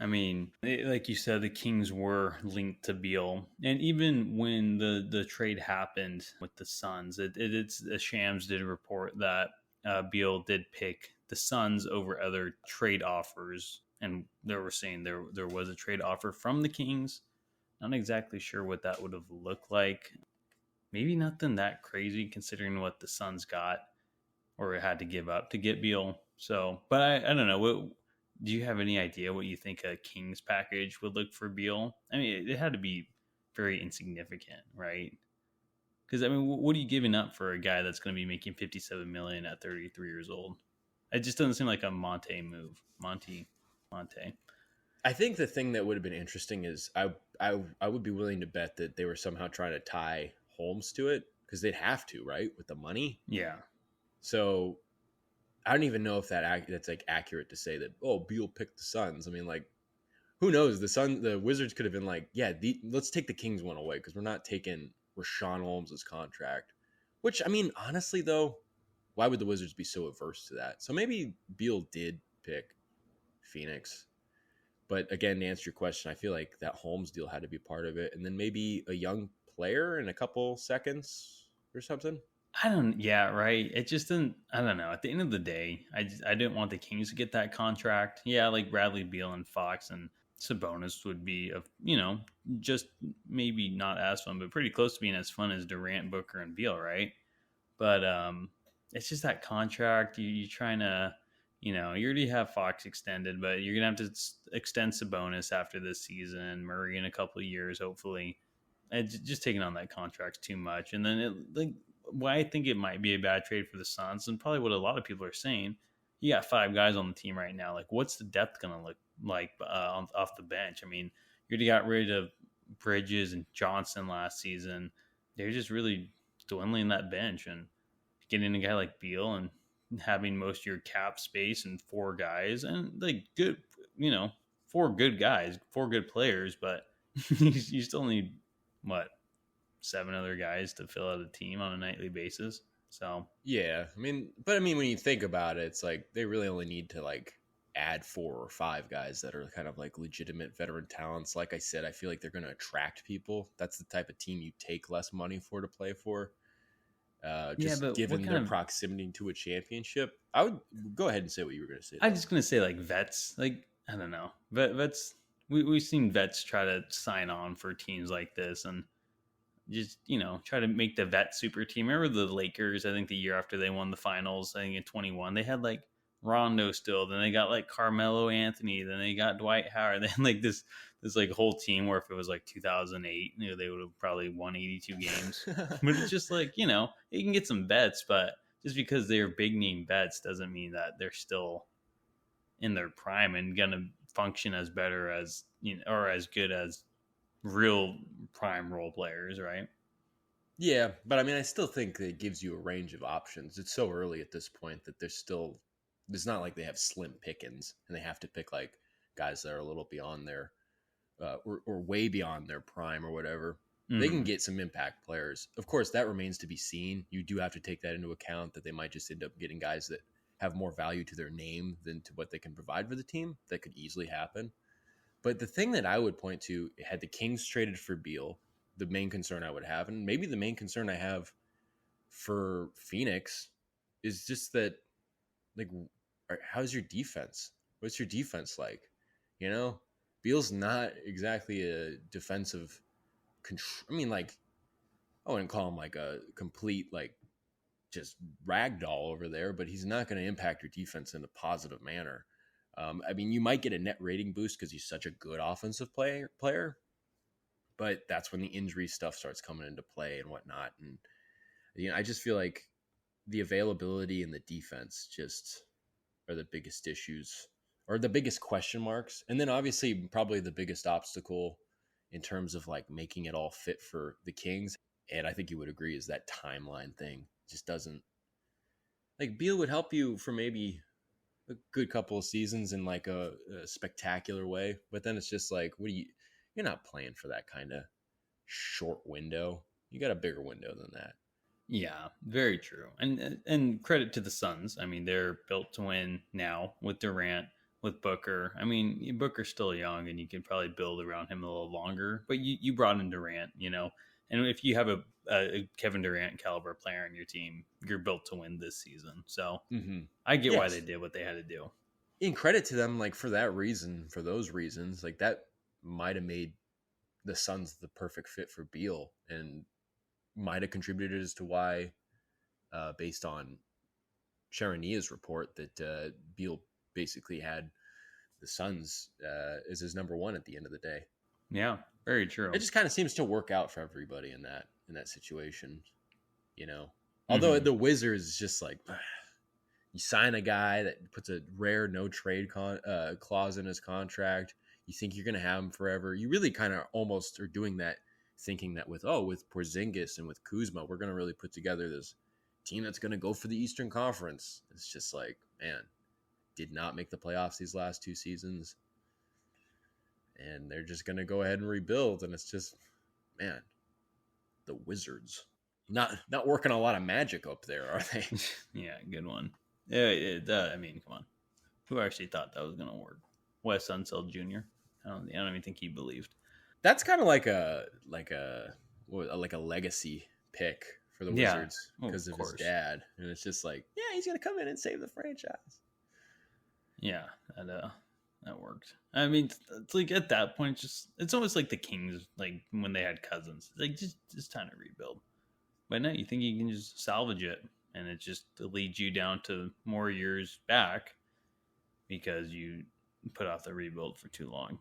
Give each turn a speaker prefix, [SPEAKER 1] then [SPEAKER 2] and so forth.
[SPEAKER 1] I mean, like you said, the Kings were linked to Beal, and even when the trade happened with the Suns, it's Shams did report that Beal did pick the Suns over other trade offers, and they were saying there was a trade offer from the Kings. Not exactly sure what that would have looked like. Maybe nothing that crazy considering what the Suns got or had to give up to get Beal. So, but I don't know. Do you have any idea what you think a Kings package would look for Beal? I mean, it had to be very insignificant, right? Because I mean, what are you giving up for a guy that's going to be making 57 million at 33 years old? It just doesn't seem like a Monte move. Monte.
[SPEAKER 2] I think the thing that would have been interesting is I would be willing to bet that they were somehow trying to tie Holmes to it because they'd have to, right, with the money.
[SPEAKER 1] Yeah.
[SPEAKER 2] So I don't even know if that's like accurate to say that. Oh, Beal picked the Suns. I mean, like, who knows? The Wizards could have been like, yeah, let's take the Kings one away because we're not taking Rashawn Holmes' contract. Which, I mean, honestly though, why would the Wizards be so averse to that? So maybe Beal did pick Phoenix. But again, to answer your question, I feel like that Holmes deal had to be part of it. And then maybe a young player in a couple seconds or something.
[SPEAKER 1] Yeah, right. It just didn't, I don't know. At the end of the day, I didn't want the Kings to get that contract. Yeah, like Bradley Beal and Fox and Sabonis would be, just maybe not as fun, but pretty close to being as fun as Durant, Booker, and Beal, right? But it's just that contract. You're trying to, you already have Fox extended, but you're going to have to extend Sabonis after this season, Murray in a couple of years, hopefully. And just taking on that contract's too much. And then why I think it might be a bad trade for the Suns, and probably what a lot of people are saying. You got 5 guys on the team right now. Like, what's the depth going to look like off the bench? I mean, you already got rid of Bridges and Johnson last season. They're just really dwindling that bench, and getting a guy like Beal and having most of your cap space and 4 guys and like good, 4 good guys, 4 good players, but you still need what 7 other guys to fill out a team on a nightly basis. So
[SPEAKER 2] Yeah, I mean, when you think about it, it's like they really only need to like add 4 or 5 guys that are kind of like legitimate veteran talents. Like I said, I feel like they're going to attract people. That's the type of team you take less money for to play for.
[SPEAKER 1] yeah,
[SPEAKER 2] Just
[SPEAKER 1] but
[SPEAKER 2] given their proximity to a championship, I would go ahead and say what you were going to say.
[SPEAKER 1] I'm just gonna say like vets. Like I don't know, vets. We've seen vets try to sign on for teams like this, and just try to make the vet super team. Remember the Lakers? I think the year after they won the finals, I think in 21, they had like Rondo still. Then they got like Carmelo Anthony. Then they got Dwight Howard. Then like this like whole team where if it was like 2008, they would have probably won 82 games. But it's just like you can get some vets, but just because they're big name vets doesn't mean that they're still in their prime and gonna function as better as or as good as real prime role players, right?
[SPEAKER 2] Yeah, but I mean, I still think it gives you a range of options. It's so early at this point that there's not like they have slim pickings and they have to pick like guys that are a little beyond their, or way beyond their prime or whatever. They can get some impact players. Of course, that remains to be seen. You do have to take that into account that they might just end up getting guys that have more value to their name than to what they can provide for the team. That could easily happen. But the thing that I would point to, had the Kings traded for Beal, the main concern I would have, and maybe the main concern I have for Phoenix, is just that, like, how's your defense? What's your defense like? Beal's not exactly a defensive control. I mean, like, I wouldn't call him like a complete, like, just ragdoll over there, but he's not going to impact your defense in a positive manner. I mean, you might get a net rating boost because he's such a good offensive player, but that's when the injury stuff starts coming into play and whatnot. And I just feel like the availability and the defense just are the biggest issues or the biggest question marks. And then obviously probably the biggest obstacle in terms of like making it all fit for the Kings. And I think you would agree is that timeline thing just doesn't, like, Beal would help you for maybe a good couple of seasons in like a spectacular way. But then it's just like, you're not playing for that kind of short window. You got a bigger window than that.
[SPEAKER 1] Yeah, very true. And credit to the Suns. I mean, they're built to win now with Durant. with Booker. I mean, Booker's still young, and you could probably build around him a little longer. But you brought in Durant, and if you have a Kevin Durant caliber player on your team, you're built to win this season. So
[SPEAKER 2] Mm-hmm.
[SPEAKER 1] I get why they
[SPEAKER 2] Yes.
[SPEAKER 1] did what they had to do.
[SPEAKER 2] In credit to them, like for that reason, for those reasons, like that might have made the Suns the perfect fit for Beal, and might have contributed as to why, based on Sharonia's report, that Beal basically had the Suns as his number one at the end of the day.
[SPEAKER 1] Yeah, very
[SPEAKER 2] It
[SPEAKER 1] true.
[SPEAKER 2] just kind of seems to work out for everybody in that situation, you know. Although
[SPEAKER 1] Hmm.
[SPEAKER 2] the Wizards is just like you sign a guy that puts a rare no trade clause in his contract. You think you're going to have him forever. You really kind of almost are doing that, thinking that with Porzingis and with Kuzma, we're going to really put together this team that's going to go for the Eastern Conference. It's just like, man, did not make the playoffs these last 2 seasons, and they're just going to go ahead and rebuild. And it's just, man, the Wizards not working a lot of magic up there, are they?
[SPEAKER 1] Yeah, good one. Yeah, I mean, come on. Who actually thought that was going to work? Wes Unseld Jr. I don't even think he believed.
[SPEAKER 2] That's kind of like a legacy pick for the
[SPEAKER 1] Yeah,
[SPEAKER 2] Wizards
[SPEAKER 1] oh,
[SPEAKER 2] because
[SPEAKER 1] of
[SPEAKER 2] of his
[SPEAKER 1] course.
[SPEAKER 2] dad, and it's just like, yeah, he's gonna come in and save the franchise.
[SPEAKER 1] Yeah, that worked. I mean, it's like at that point, it's almost like the Kings, like when they had Cousins. Like just time to rebuild. But no, you think you can just salvage it, and it just leads you down to more years back because you put off the rebuild for too long.